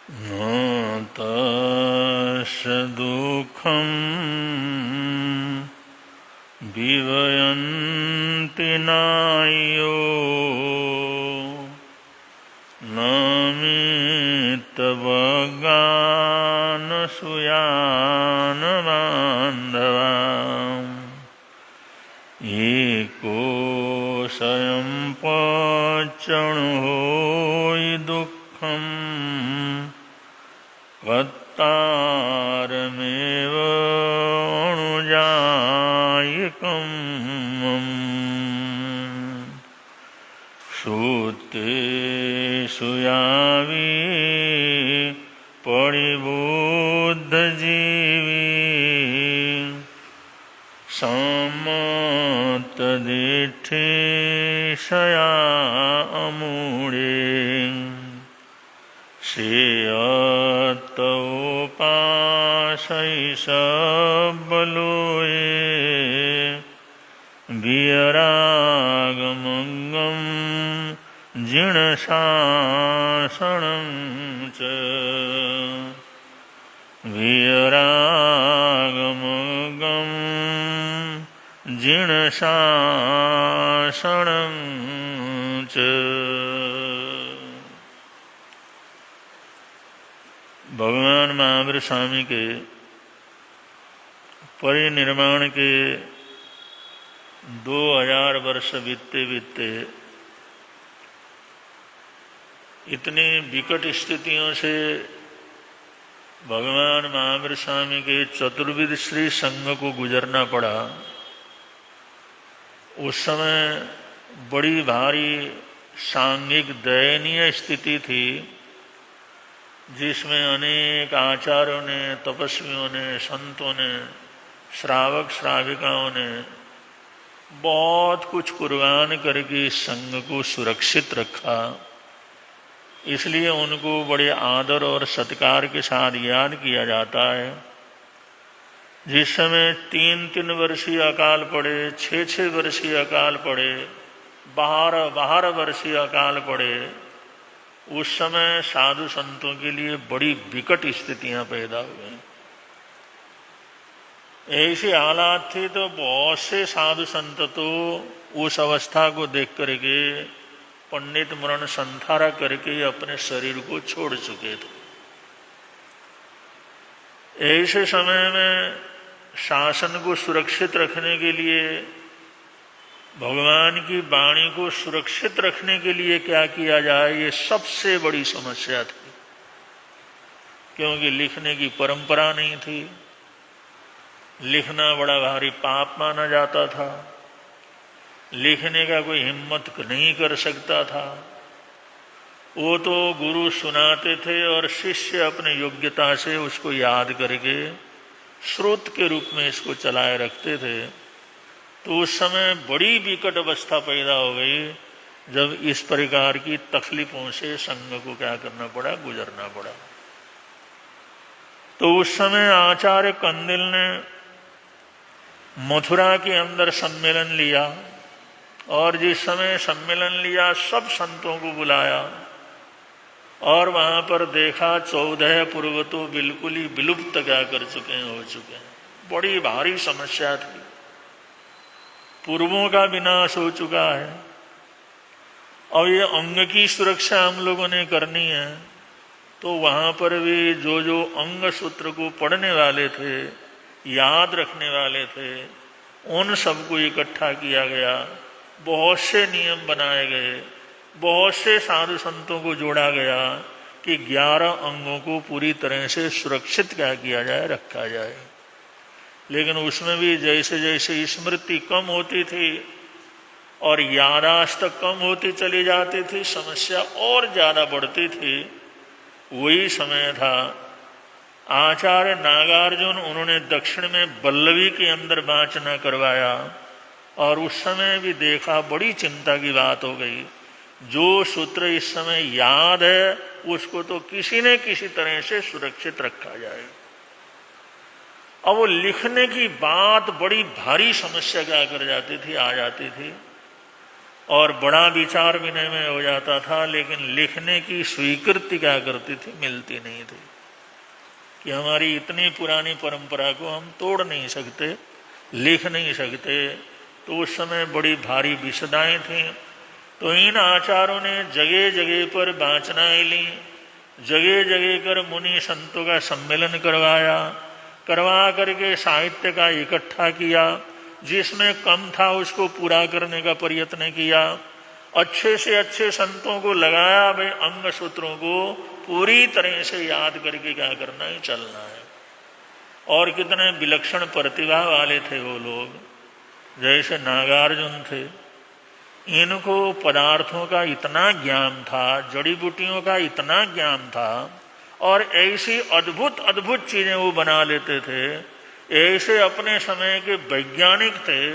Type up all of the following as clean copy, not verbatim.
न तस्य दुःखं विवयन्ति नायो न मित्रवगानसूयान बान्धवाम् एको स्वयं पच्यणो हि दुःखम् कर्तारमेव अणुजायिकम् श्रुतेषु यावि परिबुद्धजीवी सम्मतदिठेशया अमूढे श्रेयतोपाशैषबलोये विरागमङ्गं जीर्णशासनं च विरागमङ्गं जीर्णशासनं च। भगवान महावीर स्वामी के परिनिर्वाण के 2000 वर्ष बीतते बीतते इतनी विकट स्थितियों से भगवान महावीर स्वामी के चतुर्विध श्री संघ को गुजरना पड़ा। उस समय बड़ी भारी सांघिक दयनीय स्थिति थी, जिसमें अनेक आचार्यों ने, तपस्वियों ने, संतों ने, श्रावक श्राविकाओं ने बहुत कुछ कुर्बान करके इस संघ को सुरक्षित रखा। इसलिए उनको बड़े आदर और सत्कार के साथ याद किया जाता है। जिस समय 3-3 वर्षीय अकाल पड़े, 6-6 वर्षीय अकाल पड़े, 12-12 वर्षीय अकाल पड़े, उस समय साधु संतों के लिए बड़ी विकट स्थितियां पैदा हुई। ऐसी हालात थी तो बहुत से साधु संत तो उस अवस्था को देख करके पंडित मरण संथारा करके अपने शरीर को छोड़ चुके थे। ऐसे समय में शासन को सुरक्षित रखने के लिए, भगवान की वाणी को सुरक्षित रखने के लिए क्या किया जाए, ये सबसे बड़ी समस्या थी। क्योंकि लिखने की परंपरा नहीं थी, लिखना बड़ा भारी पाप माना जाता था, लिखने का कोई हिम्मत नहीं कर सकता था। वो तो गुरु सुनाते थे और शिष्य अपने योग्यता से उसको याद करके स्रोत के रूप में इसको चलाए रखते थे। तो उस समय बड़ी विकट अवस्था पैदा हो गई, जब इस प्रकार की तकलीफों से संघ को क्या करना पड़ा, गुजरना पड़ा। तो उस समय आचार्य कंदिल ने मथुरा के अंदर सम्मेलन लिया, और जिस समय सम्मेलन लिया सब संतों को बुलाया और वहां पर देखा 14 पूर्व तो बिल्कुल ही विलुप्त क्या कर चुके हैं, हो चुके हैं। बड़ी भारी समस्या थी, पूर्वों का विनाश हो चुका है। और ये अंग की सुरक्षा हम लोगों ने करनी है, तो वहां पर भी जो जो अंग सूत्र को पढ़ने वाले थे, याद रखने वाले थे, उन सबको इकट्ठा किया गया। बहुत से नियम बनाए गए, बहुत से साधु संतों को जोड़ा गया कि 11 अंगों को पूरी तरह से सुरक्षित क्या किया जाए, रखा जाए। लेकिन उसमें भी जैसे जैसे स्मृति कम होती थी और यादाश्त कम होती चली जाती थी, समस्या और ज्यादा बढ़ती थी। वही समय था आचार्य नागार्जुन, उन्होंने दक्षिण में बल्लवी के अंदर वाचना करवाया, और उस समय भी देखा बड़ी चिंता की बात हो गई। जो सूत्र इस समय याद है उसको तो किसी न किसी तरह से सुरक्षित रखा जाए। अब वो लिखने की बात बड़ी भारी समस्या क्या कर जाती थी, आ जाती थी। और बड़ा विचार विनिमय हो जाता था, लेकिन लिखने की स्वीकृति क्या करती थी, मिलती नहीं थी कि हमारी इतनी पुरानी परंपरा को हम तोड़ नहीं सकते, लिख नहीं सकते। तो उस समय बड़ी भारी विषदाएं थीं। तो इन आचार्यों ने जगह जगह पर वाचनाएं ली, जगह जगह कर मुनि संतों का सम्मेलन करवा करके साहित्य का इकट्ठा किया, जिसमें कम था उसको पूरा करने का प्रयत्न किया। अच्छे से अच्छे संतों को लगाया, भाई अंग सूत्रों को पूरी तरह से याद करके क्या करना है, चलना है। और कितने विलक्षण प्रतिभा वाले थे वो लोग, जैसे नागार्जुन थे। इनको पदार्थों का इतना ज्ञान था, जड़ी बूटियों का इतना ज्ञान था, और ऐसी अद्भुत अद्भुत चीजें वो बना लेते थे। ऐसे अपने समय के वैज्ञानिक थे।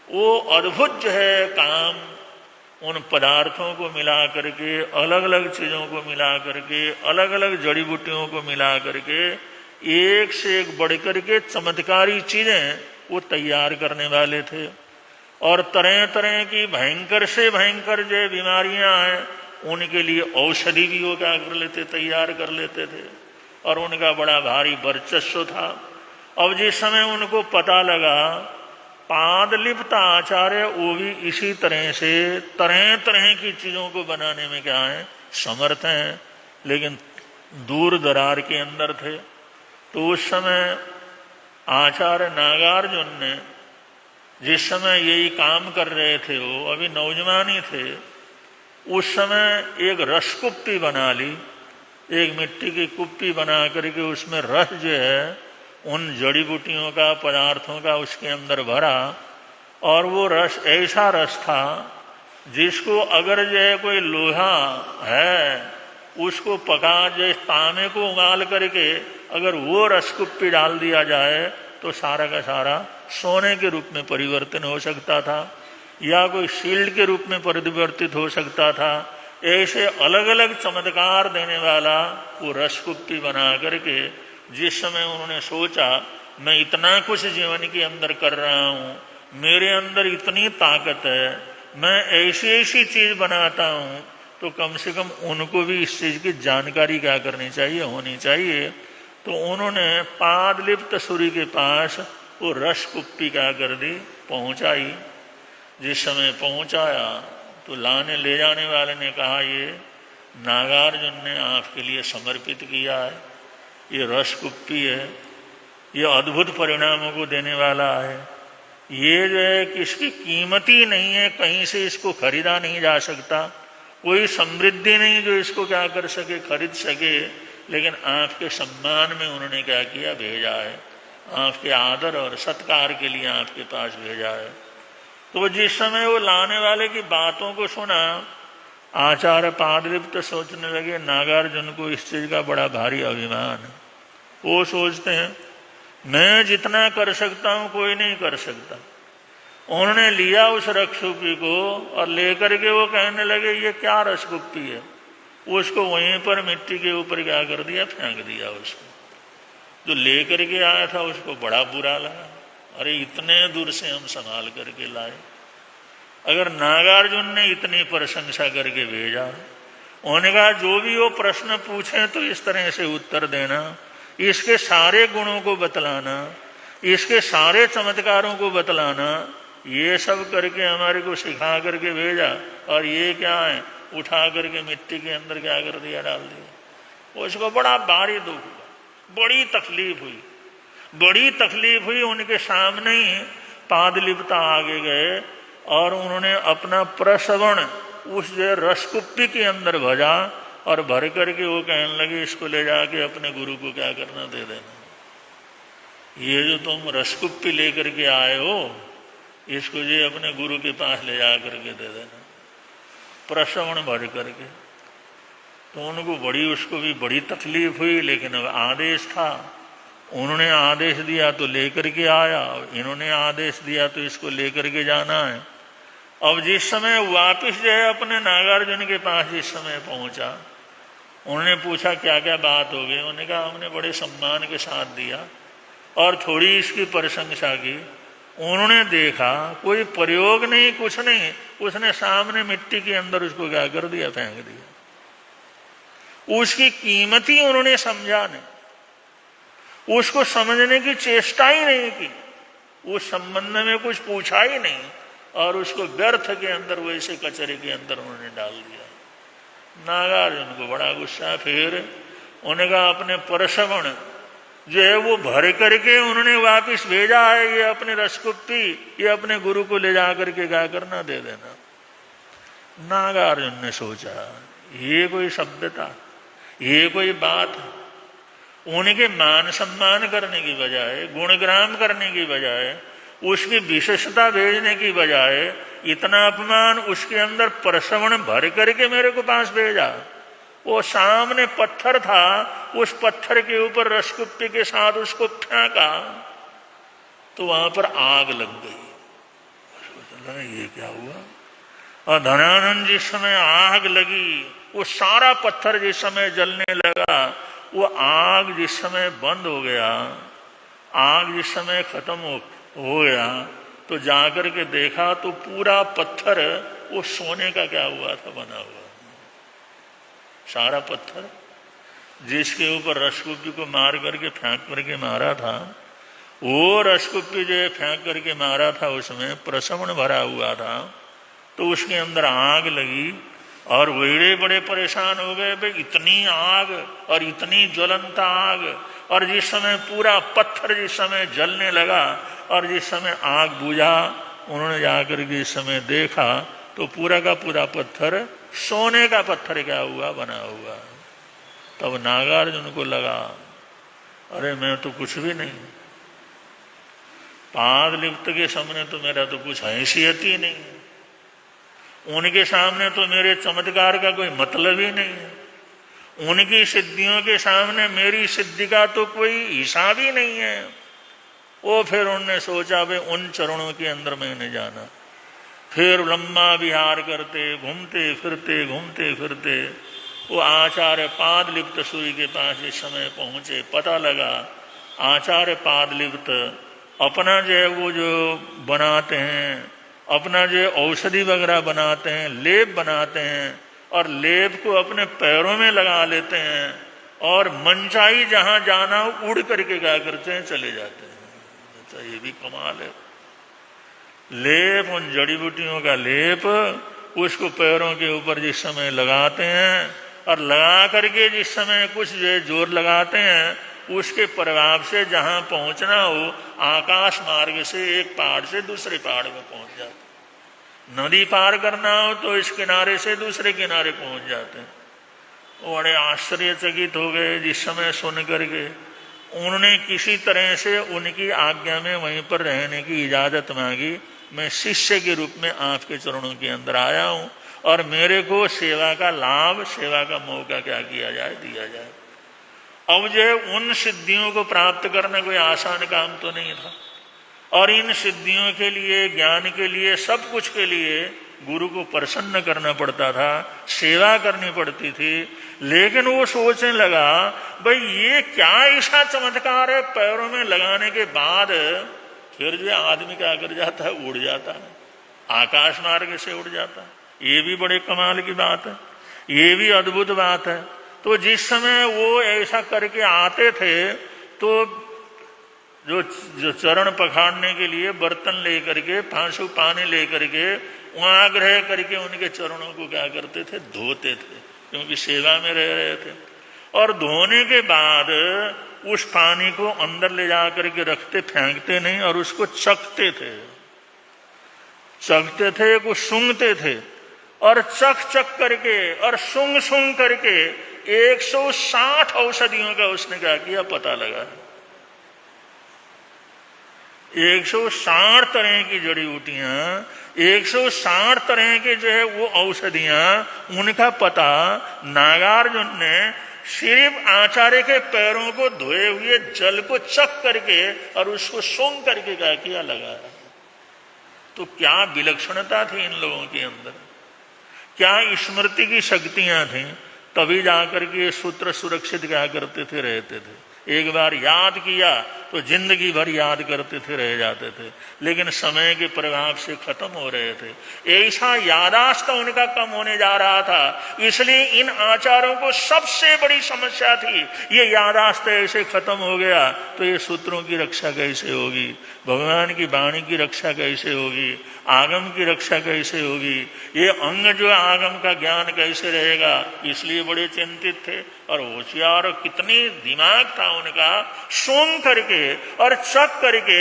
वो अद्भुत जो है काम, उन पदार्थों को मिला करके, अलग अलग चीज़ों को मिला करके, अलग अलग जड़ी बूटियों को मिला करके, एक से एक बढ़ करके चमत्कारी चीज़ें वो तैयार करने वाले थे। और तरह तरह की भयंकर से भयंकर जो बीमारियां हैं, उनके लिए औषधि भी वो क्या कर लेते, तैयार कर लेते थे। और उनका बड़ा भारी वर्चस्व था। अब जिस समय उनको पता लगा, पादलिप्त आचार्य वो भी इसी तरह से तरह तरह की चीज़ों को बनाने में क्या है, समर्थ हैं, लेकिन दूर दरार के अंदर थे। तो उस समय आचार्य नागार्जुन ने, जिस समय यही काम कर रहे थे, वो अभी नौजवान ही थे, उस समय एक रस कुप्पी बना ली। एक मिट्टी की कुप्पी बना करके उसमें रस जो है, उन जड़ी बूटियों का, पदार्थों का उसके अंदर भरा। और वो रस ऐसा रस था जिसको अगर जो है कोई लोहा है, उसको पका, जो तांबे को उगाल करके अगर वो रस कुप्पी डाल दिया जाए तो सारा का सारा सोने के रूप में परिवर्तन हो सकता था, या कोई शील्ड के रूप में परिवर्तित हो सकता था। ऐसे अलग अलग चमत्कार देने वाला वो रस कुप्पी बना करके, जिस समय उन्होंने सोचा मैं इतना कुछ जीवन के अंदर कर रहा हूँ, मेरे अंदर इतनी ताकत है, मैं ऐसी ऐसी चीज़ बनाता हूँ, तो कम से कम उनको भी इस चीज़ की जानकारी क्या करनी चाहिए, होनी चाहिए। तो उन्होंने पादलिप्त सूर्य के पास वो रस कुप्पी क्या कर दी, पहुँचाई। जिस समय पहुँचाया तो ले जाने वाले ने कहा, ये नागार्जुन ने आपके लिए समर्पित किया है, ये रस कुप्पी है, ये अद्भुत परिणामों को देने वाला है। ये जो है किसकी कीमत ही नहीं है, कहीं से इसको खरीदा नहीं जा सकता, कोई समृद्धि नहीं जो इसको क्या कर सके, खरीद सके। लेकिन आपके सम्मान में उन्होंने क्या किया, भेजा है, आपके आदर और सत्कार के लिए आपके पास भेजा है। तो जिस समय वो लाने वाले की बातों को सुना, आचार्य पादलिप्त सोचने लगे, नागार्जुन को इस चीज़ का बड़ा भारी अभिमान है। वो सोचते हैं मैं जितना कर सकता हूँ कोई नहीं कर सकता। उन्होंने लिया उस रसकुप्पी को और लेकर के वो कहने लगे, ये क्या रसकुप्पी है। उसको वहीं पर मिट्टी के ऊपर क्या कर दिया, फेंक दिया। उसको जो लेकर के आया था उसको बड़ा बुरा लगा, अरे इतने दूर से हम संभाल करके लाए। अगर नागार्जुन ने इतनी प्रशंसा करके भेजा, उन्होंने कहा जो भी वो प्रश्न पूछे तो इस तरह से उत्तर देना, इसके सारे गुणों को बतलाना, इसके सारे चमत्कारों को बतलाना, ये सब करके हमारे को सिखा करके भेजा, और ये क्या है, उठा करके मिट्टी के अंदर क्या कर दिया, डाल दिया। उसको बड़ा भारी दुख हुआ, बड़ी तकलीफ हुई, बड़ी तकलीफ हुई। उनके सामने ही पादलिप्त आगे गए और उन्होंने अपना प्रश्रवण उस जो रसकुप्पी के अंदर भजा और भर करके वो कहने लगे, इसको ले जाके अपने गुरु को क्या करना, दे देना। ये जो तुम रसकुप्पी लेकर के आए हो, इसको ये अपने गुरु के पास ले जा करके दे देना, प्रश्रवण भर करके। तो उनको बड़ी, उसको भी बड़ी तकलीफ हुई, लेकिन अब आदेश था, उन्होंने आदेश दिया तो लेकर के आया, इन्होंने आदेश दिया तो इसको लेकर के जाना है। अब जिस समय वापिस जो है अपने नागार्जुन के पास जिस समय पहुंचा, उन्होंने पूछा क्या क्या बात हो गई। उन्होंने कहा हमने बड़े सम्मान के साथ दिया और थोड़ी इसकी प्रशंसा की, उन्होंने देखा कोई प्रयोग नहीं, कुछ नहीं, उसने सामने मिट्टी के अंदर उसको क्या कर दिया, फेंक दिया। उसकी कीमत ही उन्होंने समझा नहीं, उसको समझने की चेष्टा ही नहीं की, उस संबंध में कुछ पूछा ही नहीं, और उसको व्यर्थ के अंदर वैसे कचरे के अंदर उन्होंने डाल दिया। नागार्जुन को बड़ा गुस्सा। फिर उन्होंने कहा अपने परश्रवण जो है वो भर करके उन्होंने वापस भेजा है, ये अपने रसकुप्पी ये अपने गुरु को ले जा करके गा करना दे देना। नागार्जुन ने सोचा ये कोई सभ्यता, ये कोई बात है। उनके मान सम्मान करने की बजाय, गुणग्राम करने की बजाय, उसकी विशेषता भेजने की बजाय इतना अपमान उसके अंदर परश्रवण भर करके मेरे को पास भेजा। वो सामने पत्थर था, उस पत्थर के ऊपर रसकुप्पी के साथ उसको फेंका तो वहां पर आग लग गई। ये क्या हुआ? और धनानंद जिस समय आग लगी, वो सारा पत्थर जिस समय जलने लगा, वो आग जिस समय बंद हो गया, आग जिस समय खत्म हो गया, तो जाकर के देखा तो पूरा पत्थर वो सोने का क्या हुआ था, बना हुआ। सारा पत्थर जिसके ऊपर रसकुप्पी को मार करके फेंक करके मारा था, वो रसकुप्पी जो फेंक करके मारा था उसमें प्रश्रवण भरा हुआ था, तो उसके अंदर आग लगी और बड़े बड़े परेशान हो गए। भाई इतनी आग और इतनी ज्वलंत आग, और जिस समय पूरा पत्थर जिस समय जलने लगा और जिस समय आग बुझा, उन्होंने जाकर के इस समय देखा तो पूरा का पूरा पत्थर सोने का पत्थर क्या हुआ, बना हुआ। तब नागार्जुन को लगा अरे मैं तो कुछ भी नहीं, पादलिप्त के सामने तो मेरा तो कुछ हैसियत ही नहीं, उनके सामने तो मेरे चमत्कार का कोई मतलब ही नहीं है, उनकी सिद्धियों के सामने मेरी सिद्धि का तो कोई हिसाब ही नहीं है। वो फिर उन्होंने सोचा भाई उन चरणों के अंदर मैंने जाना। फिर लंबा विहार करते घूमते फिरते वो आचार्य पादलिप्त सूर्य के पास इस समय पहुंचे। पता लगा आचार्य पादलिप्त अपना जो है वो जो बनाते हैं, अपना जो औषधि वगैरह बनाते हैं, लेप बनाते हैं, और लेप को अपने पैरों में लगा लेते हैं, और मनचाही जहां जाना उड़ करके क्या करते हैं, चले जाते हैं। तो ये भी कमाल है। लेप, उन जड़ी बूटियों का लेप उसको पैरों के ऊपर जिस समय लगाते हैं, और लगा करके जिस समय कुछ जो जोर लगाते हैं, उसके प्रभाव से जहां पहुंचना हो आकाश मार्ग से एक पहाड़ से दूसरे पहाड़ में पहुंच जाते। नदी पार करना हो तो इस किनारे से दूसरे किनारे पहुंच जाते हैं। वो बड़े आश्चर्यचकित हो गए जिस समय सुन करके। उन्होंने किसी तरह से उनकी आज्ञा में वहीं पर रहने की इजाजत मांगी। मैं शिष्य के रूप में आपके चरणों के अंदर आया हूं, और मेरे को सेवा का लाभ, सेवा का मौका क्या किया जाए, दिया जाए। अब जो उन सिद्धियों को प्राप्त करना कोई आसान काम तो नहीं था, और इन सिद्धियों के लिए, ज्ञान के लिए, सब कुछ के लिए गुरु को प्रसन्न करना पड़ता था, सेवा करनी पड़ती थी। लेकिन वो सोचने लगा भाई ये क्या ऐसा चमत्कार है, पैरों में लगाने के बाद फिर जो आदमी क्या कर जाता है, उड़ जाता है, आकाश मार्ग से उड़ जाता है। ये भी बड़े कमाल की बात है, ये भी अद्भुत बात है। तो जिस समय वो ऐसा करके आते थे तो जो चरण पखाड़ने के लिए बर्तन लेकर के, फांसू पानी लेकर के वहां आग्रह करके उनके चरणों को क्या करते थे, धोते थे, क्योंकि सेवा में रह रहे थे। और धोने के बाद उस पानी को अंदर ले जा करके रखते, फेंकते नहीं, और उसको चखते थे, कुछ सूंघते थे, और चख करके और सूंघ करके 160 औषधियों का उसने क्या किया, पता लगा। 160 तरह की जड़ी बूटियां, 160 तरह के जो है वो औषधियां, उनका पता नागार्जुन ने सिर्फ आचार्य के पैरों को धोए हुए जल को चख करके और उसको सूंघ करके क्या किया, लगाया। तो क्या विलक्षणता थी इन लोगों के अंदर, क्या स्मृति की शक्तियां थी, तभी जाकर के सूत्र सुरक्षित क्या करते थे, रहते थे। एक बार याद किया तो जिंदगी भर याद करते थे, रह जाते थे, लेकिन समय के प्रभाव से खत्म हो रहे थे। ऐसा यादाश्त उनका कम होने जा रहा था, इसलिए इन आचार्यों को सबसे बड़ी समस्या थी। ये यादाश्त ऐसे खत्म हो गया तो ये सूत्रों की रक्षा कैसे होगी, भगवान की वाणी की रक्षा कैसे होगी, आगम की रक्षा कैसे होगी, ये अंग जो आगम का ज्ञान कैसे रहेगा। इसलिए बड़े चिंतित थे। और होशियार, कितनी दिमाग था उनका, सूंघ करके और चख करके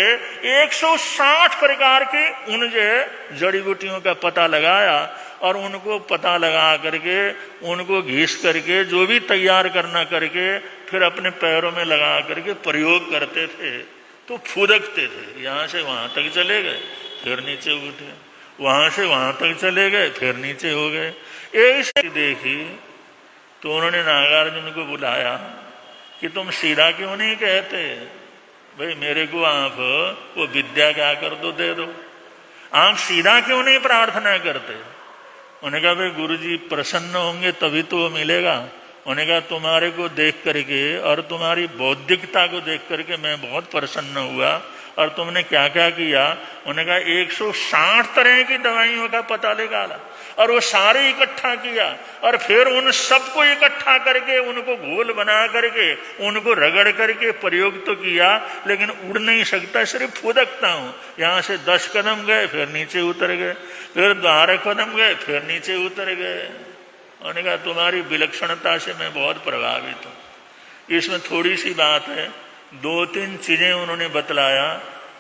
160 प्रकार की उन जो जड़ी बूटियों का पता लगाया और उनको पता लगा करके उनको घिस करके जो भी तैयार करना करके फिर अपने पैरों में लगा करके प्रयोग करते थे। तो फुदकते थे, यहाँ से वहां तक चले गए फिर नीचे उठे, वहां से वहां तक चले गए फिर नीचे हो गए। ऐसे देखी तो उन्होंने नागार्जुन को बुलाया कि तुम सीधा क्यों नहीं कहते, भाई मेरे को आप वो विद्या क्या कर दो, दे दो, आप सीधा क्यों नहीं प्रार्थना करते। उन्होंने कहा भाई गुरुजी प्रसन्न होंगे तभी तो वो मिलेगा। उन्होंने कहा तुम्हारे को देख करके और तुम्हारी बौद्धिकता को देख करके मैं बहुत प्रसन्न हुआ, और तुमने क्या क्या किया। उन्होंने कहा 160 तरह की दवाइयों का पता निकाला और वो सारे इकट्ठा किया और फिर उन सबको इकट्ठा करके उनको घोल बना करके उनको रगड़ करके प्रयोग तो किया, लेकिन उड़ नहीं सकता, सिर्फ फुदकता हूँ। यहाँ से 10 कदम गए फिर नीचे उतर गए, फिर 12 कदम गए फिर नीचे उतर गए। उन्होंने कहा तुम्हारी विलक्षणता से मैं बहुत प्रभावित हूँ। इसमें थोड़ी सी बात है, 2-3 चीजें उन्होंने बतलाया।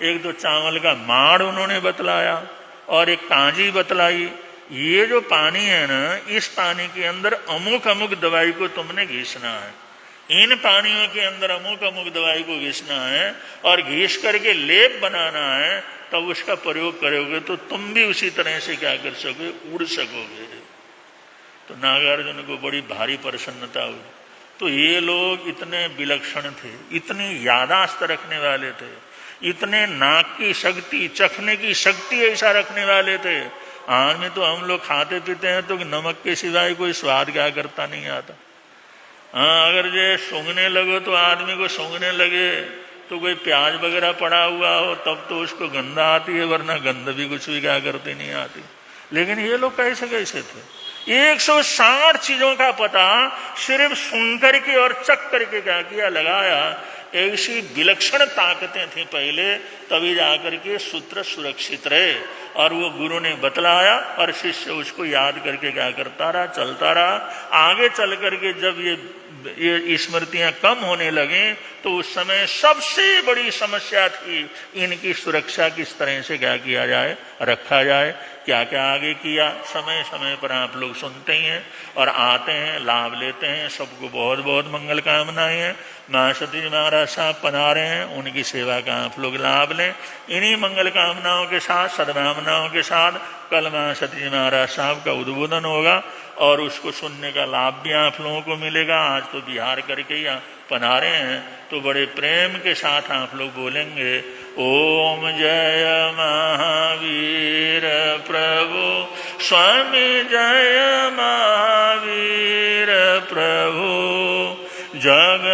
एक तो चावल का माड़ उन्होंने बतलाया और एक कांजी बतलाई। ये जो पानी है ना, इस पानी के अंदर अमुक अमुक दवाई को तुमने घिसना है, इन पानियों के अंदर अमुक अमुक दवाई को घिसना है और घिस करके लेप बनाना है, तब उसका प्रयोग करोगे तो तुम भी उसी तरह से क्या कर सकोगे, उड़ सकोगे। तो नागार्जुन को बड़ी भारी प्रसन्नता हुई। तो ये लोग इतने विलक्षण थे, इतनी यादाश्त रखने वाले थे, इतने नाक की शक्ति, चखने की शक्ति ऐसा रखने वाले थे। आज में तो हम लोग खाते पीते हैं तो नमक के सिवाय कोई स्वाद क्या करता नहीं आता। हाँ, अगर जो सूंघने लगो तो आदमी को सूंघने लगे तो कोई प्याज वगैरह पड़ा हुआ हो तब तो उसको गंध आती है, वरना गंध भी कुछ भी क्या करती नहीं आती। लेकिन ये लोग कैसे कैसे थे, 160 चीजों का पता सिर्फ सुन करके और चख करके क्या किया, लगाया। ऐसी विलक्षण ताकतें थी पहले, तभी जाकर के सूत्र सुरक्षित रहे। और वो गुरु ने बतलाया और शिष्य उसको याद करके क्या करता रहा, चलता रहा। आगे चल करके जब ये स्मृतियां कम होने लगी तो उस समय सबसे बड़ी समस्या थी इनकी सुरक्षा किस तरह से क्या किया जाए, रखा जाए। क्या क्या आगे किया, समय समय पर आप लोग सुनते ही हैं और आते हैं, लाभ लेते हैं। सबको बहुत बहुत मंगल कामनाएं हैं। महासती जी महाराज साहब पधारे हैं, उनकी सेवा का आप लोग लाभ लें। इन्हीं मंगल कामनाओं के साथ, सद्भावनाओं के साथ कल महासती जी महाराज साहब का उद्बोधन होगा और उसको सुनने का लाभ भी आप लोगों को मिलेगा। आज तो बिहार करके ही पधारे हैं तो बड़े प्रेम के साथ आप लोग बोलेंगे, ओम जय महावीर प्रभु स्वामी, जय महावीर प्रभु जग